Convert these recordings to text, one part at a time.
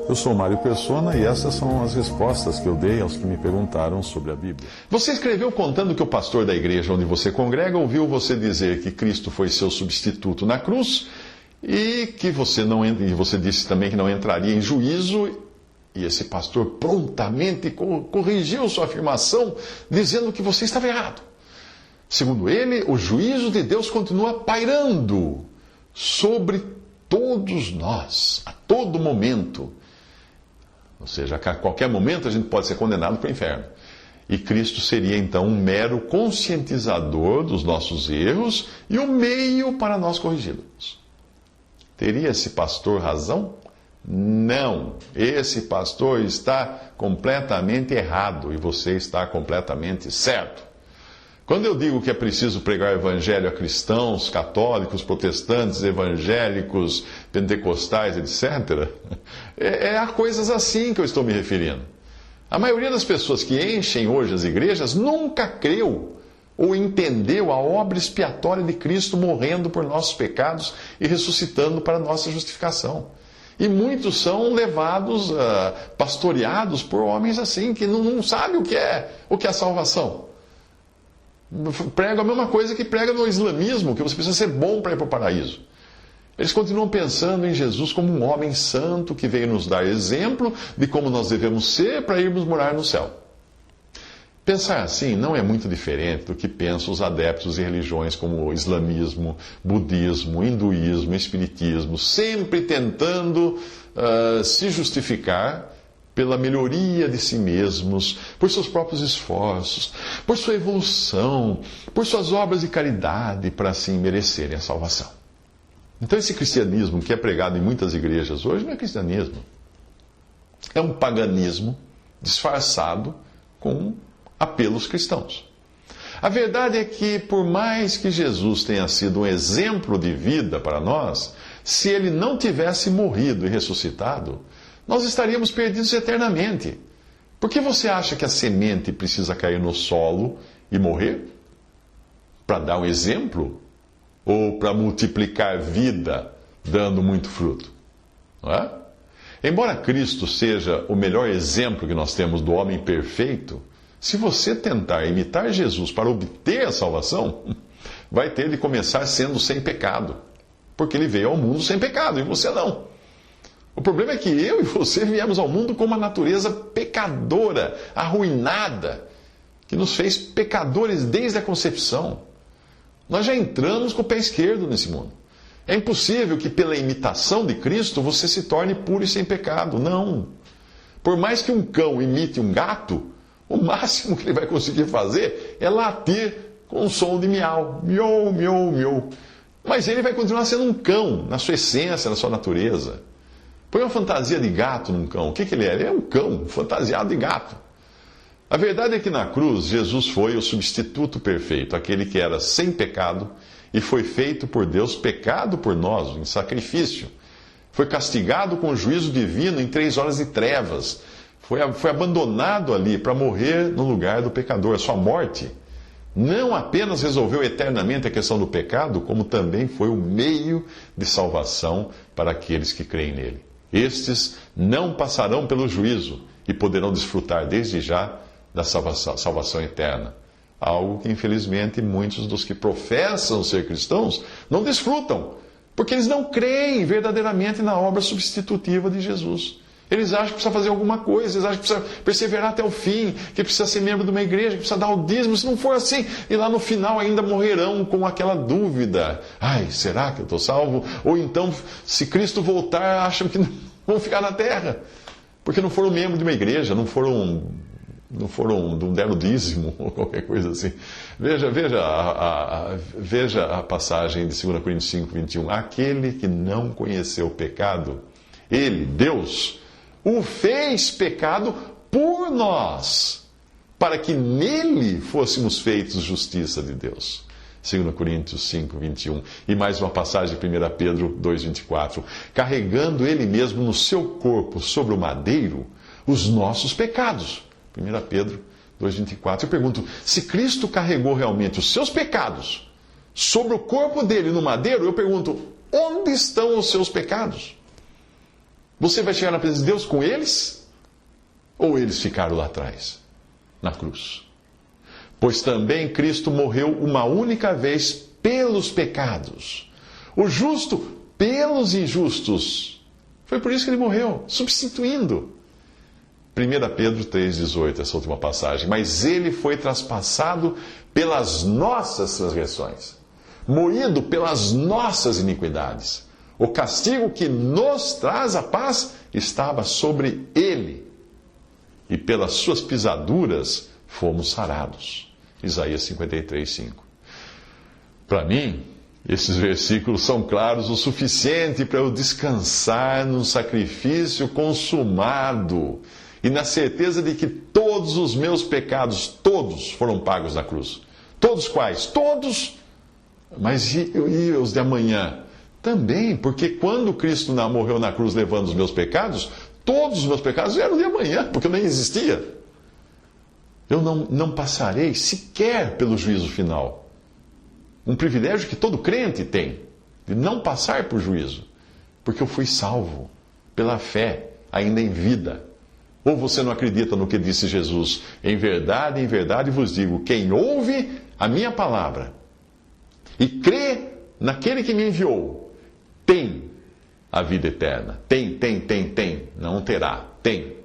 Eu sou Mário Persona e essas são as respostas que eu dei aos que me perguntaram sobre a Bíblia. Você escreveu contando que o pastor da igreja onde você congrega ouviu você dizer que Cristo foi seu substituto na cruz e que você disse também que não entraria em juízo, e esse pastor prontamente corrigiu sua afirmação dizendo que você estava errado. Segundo ele, o juízo de Deus continua pairando sobre todos nós, a todo momento. Ou seja, a qualquer momento a gente pode ser condenado para o inferno. E Cristo seria então um mero conscientizador dos nossos erros e o meio para nós corrigi-los. Teria esse pastor razão? Não. Esse pastor está completamente errado e você está completamente certo. Quando eu digo que é preciso pregar o evangelho a cristãos, católicos, protestantes, evangélicos, pentecostais, etc., é a coisas assim que eu estou me referindo. A maioria das pessoas que enchem hoje as igrejas nunca creu ou entendeu a obra expiatória de Cristo morrendo por nossos pecados e ressuscitando para nossa justificação. E muitos são levados, pastoreados por homens assim, que não sabem o que é salvação. Pregam a mesma coisa que prega no islamismo, que você precisa ser bom para ir para o paraíso. Eles continuam pensando em Jesus como um homem santo que veio nos dar exemplo de como nós devemos ser para irmos morar no céu. Pensar assim não é muito diferente do que pensam os adeptos de religiões como o islamismo, budismo, hinduísmo, espiritismo, sempre tentando se justificar pela melhoria de si mesmos, por seus próprios esforços, por sua evolução, por suas obras de caridade, para assim merecerem a salvação. Então esse cristianismo que é pregado em muitas igrejas hoje não é cristianismo. É um paganismo disfarçado com apelos cristãos. A verdade é que, por mais que Jesus tenha sido um exemplo de vida para nós, se ele não tivesse morrido e ressuscitado, nós estaríamos perdidos eternamente. Por que você acha que a semente precisa cair no solo e morrer? Para dar um exemplo? Ou para multiplicar vida, dando muito fruto? Não é? Embora Cristo seja o melhor exemplo que nós temos do homem perfeito, se você tentar imitar Jesus para obter a salvação, vai ter de começar sendo sem pecado. Porque ele veio ao mundo sem pecado, e você não. O problema é que eu e você viemos ao mundo com uma natureza pecadora, arruinada, que nos fez pecadores desde a concepção. Nós já entramos com o pé esquerdo nesse mundo. É impossível que pela imitação de Cristo você se torne puro e sem pecado. Não. Por mais que um cão imite um gato, o máximo que ele vai conseguir fazer é latir com um som de miau. Miau, miau, miau. Mas ele vai continuar sendo um cão, na sua essência, na sua natureza. Põe uma fantasia de gato num cão. O que ele é? Ele é um cão, fantasiado de gato. A verdade é que na cruz, Jesus foi o substituto perfeito, aquele que era sem pecado e foi feito por Deus pecado por nós, em sacrifício. Foi castigado com o juízo divino em 3 horas de trevas. Foi abandonado ali para morrer no lugar do pecador. A sua morte não apenas resolveu eternamente a questão do pecado, como também foi o meio de salvação para aqueles que creem nele. Estes não passarão pelo juízo e poderão desfrutar desde já da salvação eterna. Algo que, infelizmente, muitos dos que professam ser cristãos não desfrutam, porque eles não creem verdadeiramente na obra substitutiva de Jesus. Eles acham que precisa fazer alguma coisa, eles acham que precisa perseverar até o fim, que precisa ser membro de uma igreja, que precisa dar o dízimo. Se não for assim, e lá no final ainda morrerão com aquela dúvida. Ai, será que eu estou salvo? Ou então, se Cristo voltar, acham que vão ficar na terra, porque não foram membro de uma igreja, não deram o dízimo, ou qualquer coisa assim. Veja a passagem de 2 Coríntios 5, 21. Aquele que não conheceu o pecado, ele, Deus, o fez pecado por nós, para que nele fôssemos feitos justiça de Deus. 2 Coríntios 5, 21. E mais uma passagem de 1 Pedro 2, 24. Carregando ele mesmo no seu corpo sobre o madeiro os nossos pecados. 1 Pedro 2, 24. Eu pergunto, se Cristo carregou realmente os seus pecados sobre o corpo dele no madeiro, eu pergunto, onde estão os seus pecados? Você vai chegar na presença de Deus com eles? Ou eles ficaram lá atrás, na cruz? Pois também Cristo morreu uma única vez pelos pecados, o justo pelos injustos. Foi por isso que ele morreu, substituindo. 1 Pedro 3,18, essa última passagem. Mas ele foi traspassado pelas nossas transgressões, moído pelas nossas iniquidades. O castigo que nos traz a paz estava sobre ele, e pelas suas pisaduras fomos sarados. Isaías 53:5. Para mim, esses versículos são claros o suficiente para eu descansar no sacrifício consumado e na certeza de que todos os meus pecados, todos foram pagos na cruz. Todos quais? Todos! Mas e os de amanhã? Também, porque quando Cristo morreu na cruz levando os meus pecados, todos os meus pecados eram de amanhã, porque eu nem existia. Eu não passarei sequer pelo juízo final. Um privilégio que todo crente tem, de não passar por juízo, porque eu fui salvo pela fé, ainda em vida. Ou você não acredita no que disse Jesus? Em verdade vos digo, quem ouve a minha palavra e crê naquele que me enviou, tem a vida eterna. Tem. Não terá, tem.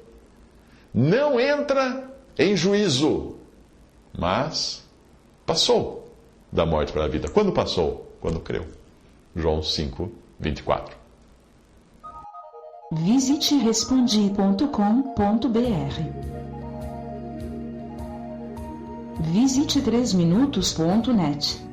Não entra em juízo, mas passou da morte para a vida. Quando passou? Quando creu. João 5:24. Visite respondi.com.br. Visite 3minutos.net.